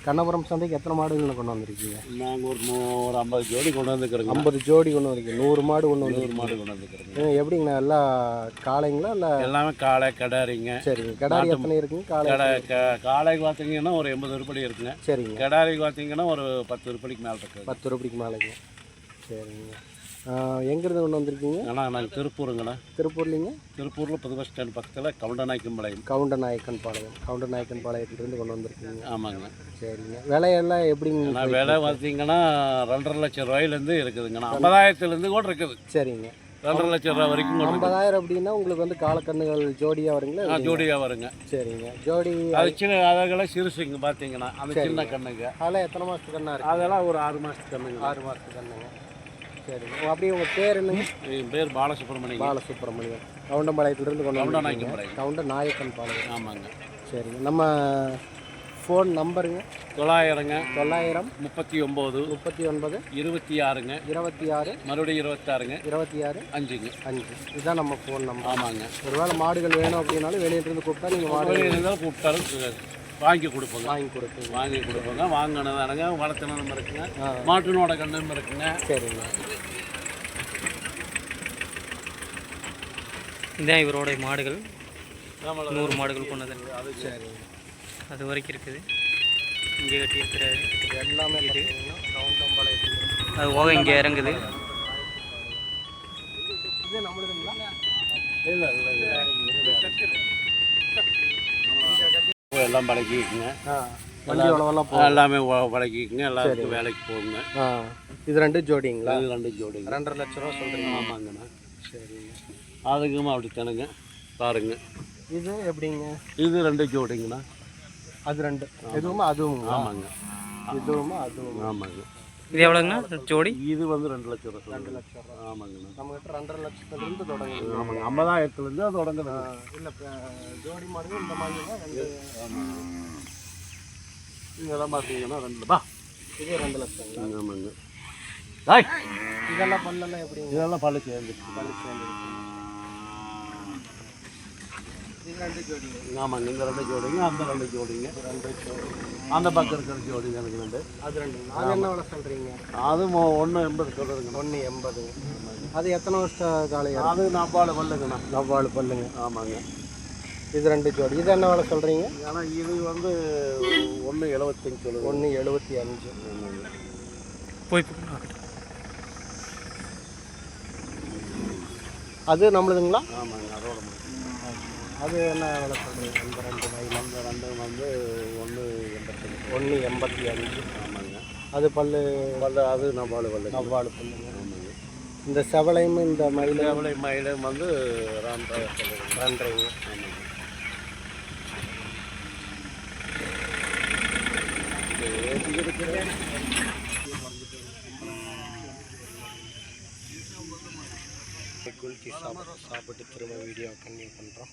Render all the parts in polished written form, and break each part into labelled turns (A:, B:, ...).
A: கண்ணபுரம் சந்தைக்கு எத்தனை மாடுகளை கொண்டு வந்திருக்கீங்க?
B: நாங்கள் ஒரு 50 ஜோடி கொண்டு வந்துக்கிறோங்க.
A: 50 ஜோடி கொண்டு வந்திருக்கீங்க. 100 மாடு கொண்டு வந்து
B: 100 மாடு கொண்டு வந்துக்கிறோங்க.
A: எப்படிங்கண்ணா எல்லாம் காளைங்களா இல்லை?
B: எல்லாமே காளை கிடாரிங்க.
A: சரிங்க. கிடாரி எத்தனை இருக்குங்க?
B: காளைக்கு பார்த்தீங்கன்னா ஒரு 80 உருப்படி இருக்குங்க.
A: சரிங்க.
B: கிடாரிக்கு பார்த்தீங்கன்னா ஒரு 10 உருப்படிக்கு மேலே இருக்குது.
A: 10 உருப்படிக்கு மேலேங்க. சரிங்க. எங்கேருந்து கொண்டு வந்திருக்கீங்க?
B: நாங்கள் திருப்பூருங்கண்ணா.
A: திருப்பூர்லிங்க?
B: திருப்பூரில் புது பஸ் ஸ்டாண்ட் பக்கத்தில் கவுண்டநாயக்கன்பாளையம்.
A: கவுண்டநாயக்கன்பாளையத்துலேருந்து கொண்டு வந்திருக்கீங்க.
B: ஆமாங்கண்ணா.
A: சரிங்க. விலையெல்லாம் எப்படிங்க?
B: விலை பார்த்தீங்கன்னா 2.5 லட்சம் ரூபாயிலேருந்து இருக்குதுங்கண்ணா. 50,000லேருந்து கூட இருக்குது.
A: சரிங்க.
B: 2.5 லட்சம் ரூபா வரைக்கும்.
A: 50,000 அப்படின்னா உங்களுக்கு வந்து காலக்கண்ணுகள் ஜோடியாக வருங்களா?
B: ஜோடியாக வருங்க.
A: சரிங்க. ஜோடி
B: அது சின்ன அதெல்லாம் சிறுசுங்க பார்த்தீங்கன்னா அந்த சின்ன கண்ணுங்க.
A: அதெல்லாம் எத்தனை மாதத்துக்கு கண்ணா இருக்குது?
B: அதெல்லாம் ஒரு 6 மாதத்துக்கு கண்ணுங்க.
A: 6 மாதத்துக்கு கண்ணுங்க. சரிங்க. அப்படியே உங்கள் பேர் என்னங்க?
B: என் பேர் பாலசுப்ரமணியம்.
A: பாலசுப்ரமணியம். கவுண்டம்பாளையத்துலேருந்து கொண்டு
B: கவுண்டநாயக்கன்பாளையம்.
A: கவுண்டநாயக்கன்பாளையம்.
B: ஆமாங்க.
A: சரிங்க. நம்ம ஃபோன் நம்பருங்க?
B: 900
A: 39
B: 26
A: 26
B: மறுபடியும் 26
A: 5
B: 5.
A: இதுதான் நம்ம ஃபோன் நம்பர்.
B: ஆமாங்க.
A: ஒருவேளை மாடுகள் வேணும் அப்படின்னாலும் வெளியிலேருந்து கூப்பிட்டா நீங்கள் மாடுகள்
B: இருந்தாலும் கூப்பிட்டாலும் வாங்கி கொடுப்போங்க. வாங்கி கொடுப்போங்க. வாங்கினதானுங்க. வளர்த்தனும் இருக்குங்க. மாட்டினோட கண்ணும் இருக்குங்க.
A: சரிங்க.
C: இதான் இவரோட மாடுகள். 100 மாடுகள் கொண்டது.
A: அது சரிங்க.
C: அது வரைக்கும் இருக்குது. இங்கே கட்டி இருக்கிறாரு.
A: எல்லாமே இது கவுண்டம்பாளையத்தில்.
C: அது போக இங்கே இறங்குது.
A: இது நம்மளுதுங்களா?
B: இல்லை எல்லாம் பழகிக்குங்க.
A: வண்டி உழவெல்லாம்
B: எல்லாமே பழகிக்குங்க. எல்லாருக்கும் வேலைக்கு போகுங்க.
A: இது 2 ஜோடிங்களா?
B: இது 2 ஜோடி.
A: 2.5 லட்ச ரூபா சொல்கிறீங்க?
B: ஆமாங்கண்ணா.
A: சரிங்க.
B: அதுக்குமா அப்படி தானுங்க பாருங்க.
A: இது எப்படிங்க?
B: இது 2 ஜோடிங்கண்ணா.
A: அது 2 இதுவுமா அதுவும்?
B: ஆமாங்க.
A: இதுவுமா அதுவும்?
B: ஆமாங்க.
C: இது எவ்வளோங்கண்ணா ஜோடி?
B: இது வந்து 2 லட்சம் ரூபா.
A: 2 லட்சம் ரூபா.
B: ஆமாங்கண்ணா.
A: நம்மகிட்ட 2.5 லட்சத்துலேருந்து தொடங்குது.
B: ஆமாங்க. 50,000த்துலேருந்து அது தொடங்குது.
A: இல்லை ஜோடி மாடுங்க இந்த மாதிரி தான் 2.
B: ஆமாங்க. இதெல்லாம் பார்த்தீங்கன்னா 2
A: இது 2 லட்சங்களா?
B: ஆமாங்க.
A: இதெல்லாம் பல்லெல்லாம் எப்படிங்க?
B: இதெல்லாம் பல்லு சேர்ந்துருக்கு.
A: இது 2 ஜோடிங்க.
B: ஆமாங்க. இந்த 2 ஜோடிங்க. அந்த 2 ஜோடிங்க.
A: 2 ஜோடி.
B: அந்த பக்கம் இருக்கிற ஜோடிங்க எனக்கு 2.
A: அது 2. அது என்ன விலை சொல்கிறீங்க?
B: அது 1.80 சொல்கிறதுங்க.
A: 1.80. அது எத்தனை வருஷம் காலையா?
B: அது 4 பல்லுங்கண்ணா.
A: 4 பல்லுங்க.
B: ஆமாங்க.
A: இது 2 ஜோடி. இது என்ன விலை சொல்கிறீங்க?
B: ஏன்னா இது வந்து 1.75 சொல்லுங்க.
A: 1.75.
C: போய்
A: அது நம்மளுதுங்களா?
B: ஆமாங்க. அதோட
A: அது என்ன விலை சொல்கிறீங்க? அந்த 2
B: வந்து
A: 1.85.
B: ஆமாங்க.
A: அது பல்லு
B: அது 4 பல்லுங்க.
A: 4 பல்லுங்க.
B: ஆமாங்க.
A: இந்த செவலையும் இந்த மயிலும்
B: வந்து 2.5.
A: ஆமாங்க. குளிச்சு சாப்பிட்டு திரும்ப வீடியோ கண்டினியூ பண்ணுறோம்.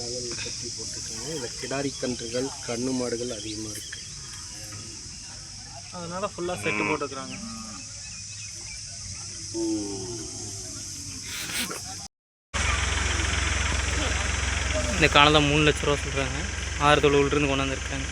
A: நகல் கட்டி போட்டிருக்காங்க. இதில் கிடாரி கன்றுகள் கண்ணு மாடுகள் அதிகமாக இருக்குது.
C: அதனால ஃபுல்லாக செட்டு போட்டுக்கிறாங்க. இந்த காலத்தில் 3 லட்ச ரூபா சொல்கிறாங்க. 6 தொழுவிலிருந்து கொண்டு வந்திருக்காங்க.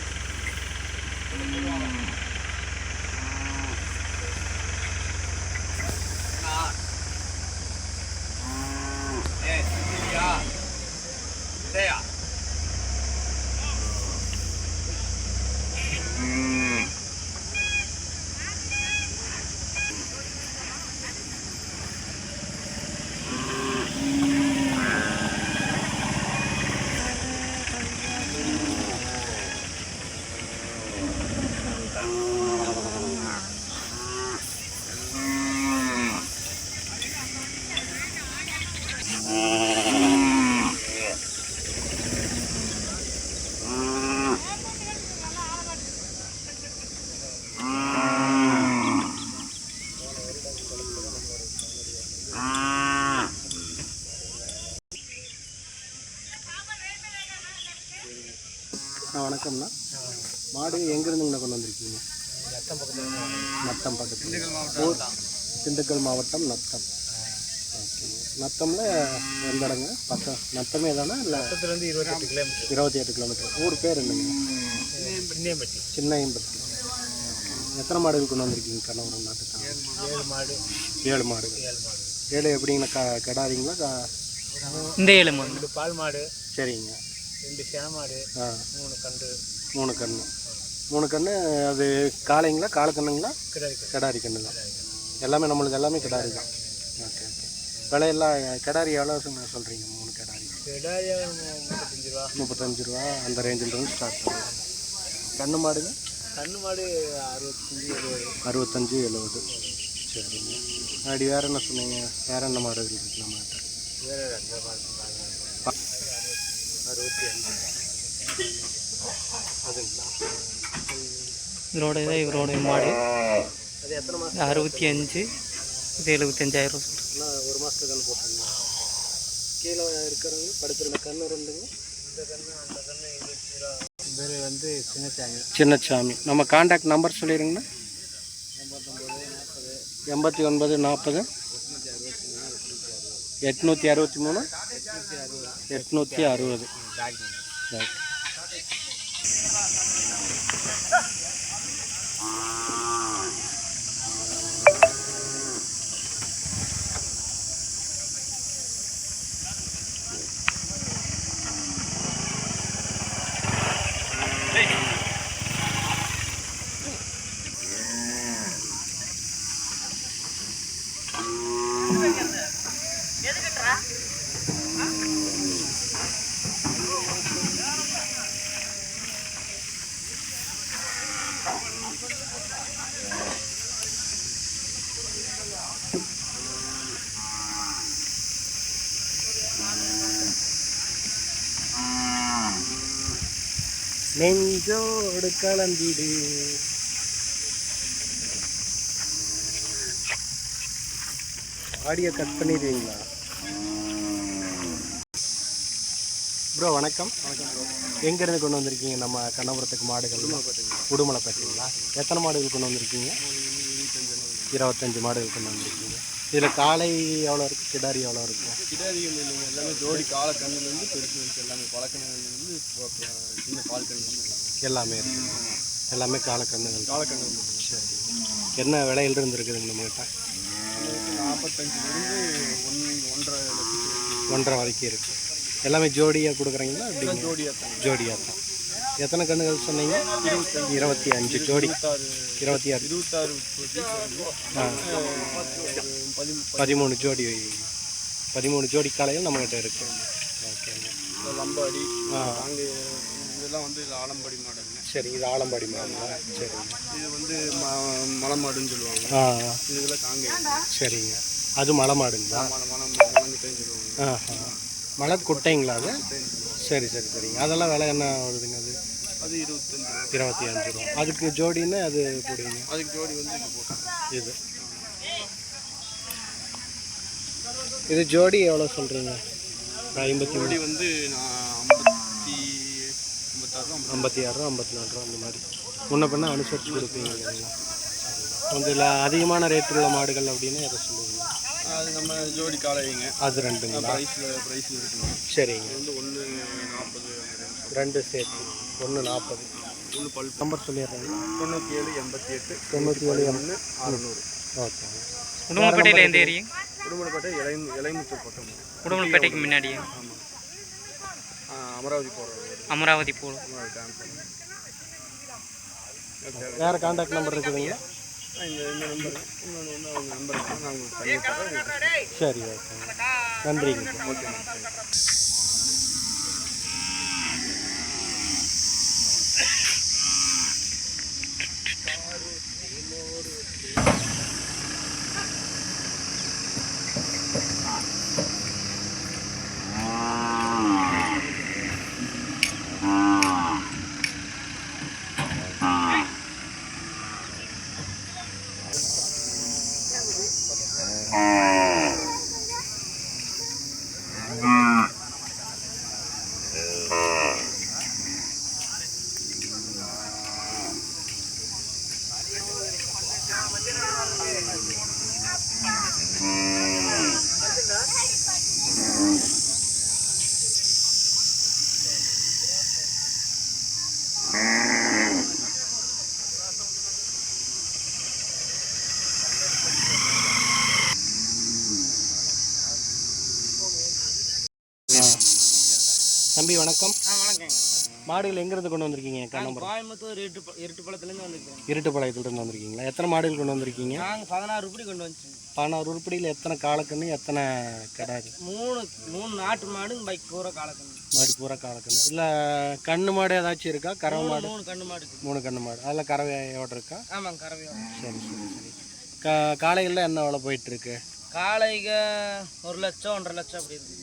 A: வணக்கம்ண்ணா. மாடு எங்கேருந்துங்கண்ணா கொண்டு வந்திருக்கீங்க? நத்தம் பக்கத்தில். திண்டுக்கல் மாவட்டம் நத்தம். ஓகேங்க. நத்தமில் எந்த இடங்க? பக்கம் நத்தமே தானே? இல்லை 28 கிலோமீட்டர். ஊர் பேர் என்னங்க? சின்னையம்பட்டி. எத்தனை மாடுகள் கொண்டு வந்திருக்கீங்க கண்ணபுரம் நாட்டுக்கு? 7 மாடுகள். 7 எப்படிங்கண்ணா? கடாரிங்களா?
C: இந்த 7 மாடு
D: பால் மாடு.
A: சரிங்க.
D: 2 சேன மாடு.
A: 3 கன்று. 3 கன்று. அது காளைங்களா காலக்கண்ணுங்களா? கிடாரி கன்று தான். எல்லாமே நம்மளுக்கு எல்லாமே கிடாரி தான். Okay okay. விலையெல்லாம் கிடாரி எவ்வளோ சொல்கிறீங்க? 3 கிடாரி 35 ரூபா அந்த ரேஞ்சில் இருந்து ஸ்டார்ட் பண்ணுவோம். கன்று மாடுங்க?
D: கண்ணு மாடு
A: 65 70. சரிங்க. அப்படி வேறு என்ன சொன்னீங்க? வேறு என்ன மாடுகள் இருக்குது நம்மகிட்ட?
D: வேறு 65.
A: அதுங்களா?
C: இவரோட மாடு
A: அது எத்தனை மாதம்?
C: 65. இது 75,000 ரூபா.
A: ஒரு மாதத்துக்கு கன்று போட்டுருங்க. கீழே இருக்கிறவங்க படுத்துருந்த கன்று ரெண்டுங்க.
D: இந்த கண்ணு அந்த கண்ணு 20 ரூபா. பேர் வந்து
A: சின்னசாமி. நம்ம கான்டாக்ட் நம்பர் சொல்லிடுங்கண்ணா. 89 40 863 860. ஓகே. நெஞ்சோடு கலந்திடு. ஆடியோ கட் பண்ணிடுவீங்களா ப்ரோ? வணக்கம். எங்கேருந்து கொண்டு வந்திருக்கீங்க நம்ம கண்ணபுரத்துக்கு மாடுகள்? உடுமலைப்பேட்டைங்களா? எத்தனை மாடுகள் கொண்டு வந்திருக்கீங்க? 25 மாடுகள் கொண்டு வந்திருக்கீங்க. இதில் காளை எவ்வளோ இருக்குது? கிடாரி எவ்வளோ இருக்கும்?
D: கிடாரிகள் இல்லைங்க, எல்லாமே ஜோடி காலை கண்ணுலேருந்து பெருசு இருக்குது. எல்லாமே பழக்கண்ணுலேருந்து சின்ன பால் கண்ணு
A: எல்லாமே இருக்குது. எல்லாமே காலக்கண்ணுகள்.
D: காலக்கண்ணு.
A: சரி. என்ன விலையில் இருந்து இருக்குதுங்க நம்மகிட்ட?
D: 45
A: 1.5 வரைக்கும் இருக்குது. எல்லாமே ஜோடியாக கொடுக்குறீங்களா? அப்படி ஜோடியாக தான். எத்தனை கண்ணுகள் சொன்னீங்க? 25 ஜோடி. 26 13 ஜோடி. 13 ஜோடி காளைகள் நம்மகிட்ட இருக்குது. ஓகேங்க.
D: லம்பாடி இதெல்லாம் வந்து இது ஆலம்பாடி மாடுங்க.
A: சரி. இது ஆலம்பாடி மாடுங்களா? சரிங்க.
D: இது வந்து மலை மாடுன்னு சொல்லுவாங்க. இதெல்லாம் காங்கேயம். சரிங்க.
A: அது மலை மாடுங்களா?
D: மலங்கிட்டைன்னு சொல்லுவாங்க.
A: மலை குட்டைங்களா அது? சரி சரி சரிங்க. அதெல்லாம் விலை என்ன வருதுங்க? அது 25 ரூபா. அதுக்கு ஜோடின்னு அது போடுவீங்க?
D: அதுக்கு ஜோடி வந்து இது போட்டு
A: இது ஜோடி எவ்வளோ சொல்கிறீங்க? 50
D: ஜோடி வந்து
A: 56 ரூபா 54 ரூபா அந்த மாதிரி முன்ன பின்ன அனுசரித்து கொடுப்பீங்க இல்லைங்களா? அதில் அதிகமான ரேட் உள்ள மாடுகள் அப்படின்னு எதை சொல்லுவீங்க?
D: அது நம்ம ஜோடி காளைங்க.
A: அது ரெண்டுங்களா?
D: ப்ரைஸில் இருக்குங்க.
A: சரிங்க.
D: வந்து 1.40
A: ரெண்டு சேர்த்து 1.40.
D: பல்
A: நம்பர் சொல்லிடுறேங்க.
D: 97 88
A: 97
D: 600.
A: ஓகேங்க.
C: உடுமலைப்பேட்டையில் எந்த ஏரியா?
D: உடுமலைப்பேட்டை இளைமுத்தூர் பக்கம்.
C: உடுமலைப்பேட்டைக்கு முன்னாடியே.
D: ஆமாம். அமராவதி போகிற
C: அமராவதி போகணும்.
A: வேறு கான்டாக்ட் நம்பர் இருக்குதுங்களா?
D: இந்த நம்பர் இன்னொன்று வந்து அவங்க நம்பர் நான் உங்களுக்கு பண்ணி தரேன்.
A: சரி ஓகேங்க. நன்றிங்க. ஓகே. தம்பி வணக்கம்.
C: வணக்கங்க.
A: மாடுகள் எங்கேருந்து கொண்டு வந்திருக்கீங்க? கண்ணம்பரம்
C: கோயம்புத்தூர் இருட்டுப்பாளையத்துலேருந்து வந்துருக்கேன்.
A: இருட்டுப்பாளையத்துலேருந்து வந்திருக்கீங்களா? எத்தனை மாடுகள் கொண்டு வந்திருக்கீங்க?
C: நாங்கள் 16 உருப்படி கொண்டு வந்துச்சோம்.
A: 16 உருப்படியில் எத்தனை காலக்கண்ணு, எத்தனை கிடாரி?
C: மூணு நாட்டு மாடு, பைக் பூரா காலக்கண்ணு.
A: மாடு பூரா காலக்கண்ணு. இல்லை கண்ணு மாடு ஏதாச்சும் இருக்கா? கறவை மாடு?
C: 3 கண்ணு மாடு.
A: 3 கண்ணு மாடு. அதில் கறவையோடு இருக்கா?
C: ஆமாங்க, கறவையோட.
A: சரி சரி சரி. காளைகளில் என்ன விலை போயிட்டுருக்கு?
C: காளைக 1 லட்சம் 1.5 லட்சம் அப்படி இருக்குது.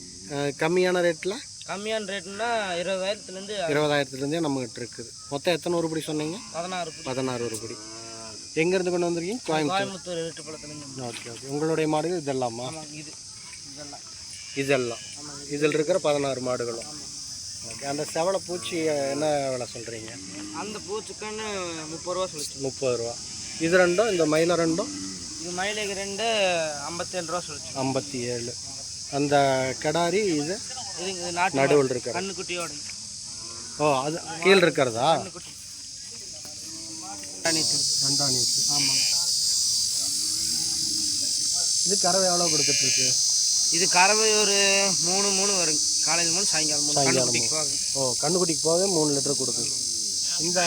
A: கம்மியான ரேட்டில்?
C: கம்மியான ரேட்டுன்னா 20,000
A: 20,000 நம்மகிட்ட இருக்குது. மொத்தம் எத்தனை உருப்படி சொன்னீங்க? 16 உருப்படி. எங்கேருந்து கொண்டு வந்திருக்கீங்க?
C: கோயம்புத்தூர் இருட்டுப்பாளையத்துலேருந்து.
A: Okay okay. உங்களுடைய மாடுகள் இதெல்லாமா? இதெல்லாம் இதில் இருக்கிற 16 மாடுகளும். ஓகே. அந்த செவலை பூச்சி என்ன விலை சொல்கிறீங்க?
C: அந்த பூச்சிக்கன்னு 30 ரூபா சொல்லிச்சு.
A: 30 ரூபா. இது ரெண்டும், இந்த மயில ரெண்டும்?
C: இது மயிலேக்கு 2 57 ரூபா சொல்லிச்சு.
A: 57. அந்த கிடாரி இது
C: இது
A: நடுவில் இருக்கிற
C: கண்ணுக்குட்டியோட.
A: ஓ, அது கீழே இருக்கிறதா?
C: கண்ணுக்குட்டி.
A: ரெண்டாணிச்சு.
C: ஆமாம்.
A: இது கறவை எவ்வளோ கொடுத்துட்ருக்கு?
C: இது கறவை ஒரு 3 வரும். காலையில் 3, சாயங்காலம் 3. கண்ணுக்குட்டிக்கு போகுது.
A: ஓ, கண்ணுக்குட்டிக்கு போக 3 லிட்டர் கொடுக்குது. இந்த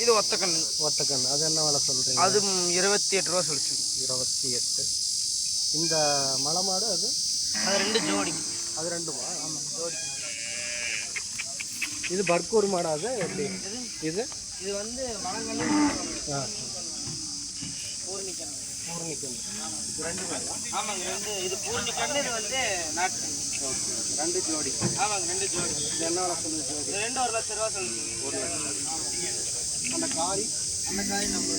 A: இது
C: ஒத்தக்கண்ணு.
A: ஒத்தக்கண்ணு அது என்ன விலை சொல்கிறீங்க?
C: அது 28 ரூபா சொல்லிச்சு.
A: 28. இந்த மலை மாடு அது
C: 2 ஜோடி.
A: அது 2மா?
C: ஆமாம், ஜோடி.
A: இது பர்கூர் மாடா? அது எப்படி? இது
C: இது வந்து வளங்கண்ணு. பூர்ணிக்கண்ணு.
A: பூர்ணிக்கண்ணு. இது 2 பேரா?
C: ஆமாங்க, 2. இது பூர்ணிக்கண்ணு, இது வந்து நாட்டு.
A: 2 ஜோடி.
C: ஆமாங்க, 2 ஜோடி.
A: இது என்ன விலை சொல்லுது ஜோடி?
C: இது 2 1 லட்சம் ரூபா சொல்லுது.
A: 1 லட்சம். அந்த காரி
C: நம்ம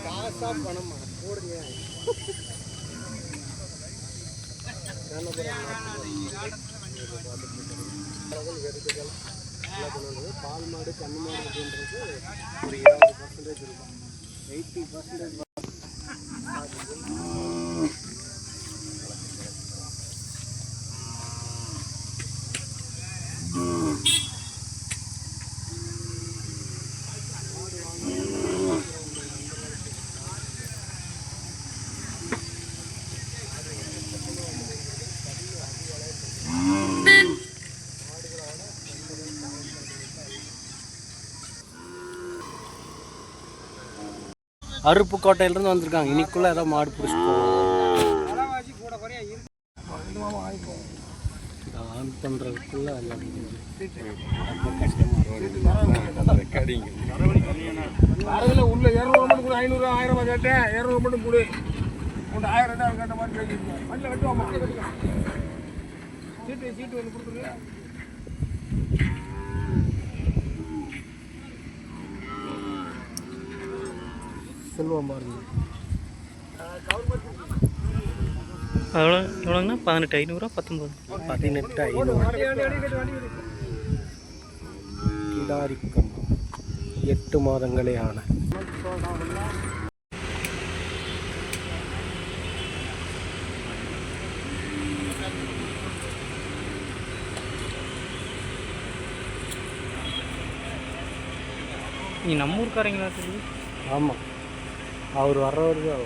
A: காசா பணமா போடுங்க. பால் மாடு கண்ணு மாடு அப்படின்றது ஒரு 20% இருக்கும். 80% அருப்புக்கோட்டையிலேருந்து வந்திருக்காங்க. இன்னைக்குள்ளே ஏதோ மாடு பிடிச்சிட்டு ஆன் பண்ணுறதுக்குள்ளே
D: அதில் உள்ள 200 மட்டும் கூட 500 1000 கேட்டேன். 200 மட்டும் கொடு. 1000 200 கேட்ட மாதிரி பேசியிருக்கேன். வண்டியில் கட்டுவோம், மக்கள் கட்டுவோம். சீட்டு வந்து கொடுத்துருங்க.
A: செல்வம் பாருங்க.
C: அதோட எவ்வளோங்கண்ணா? 18,500 19.
A: 18,500. கிடாரிக்கம் 8 மாதங்களே ஆன.
C: நீ நம்ம ஊருக்காரங்களா தெரியுது?
A: ஆமாம், அவர் வர்றவர் தான்.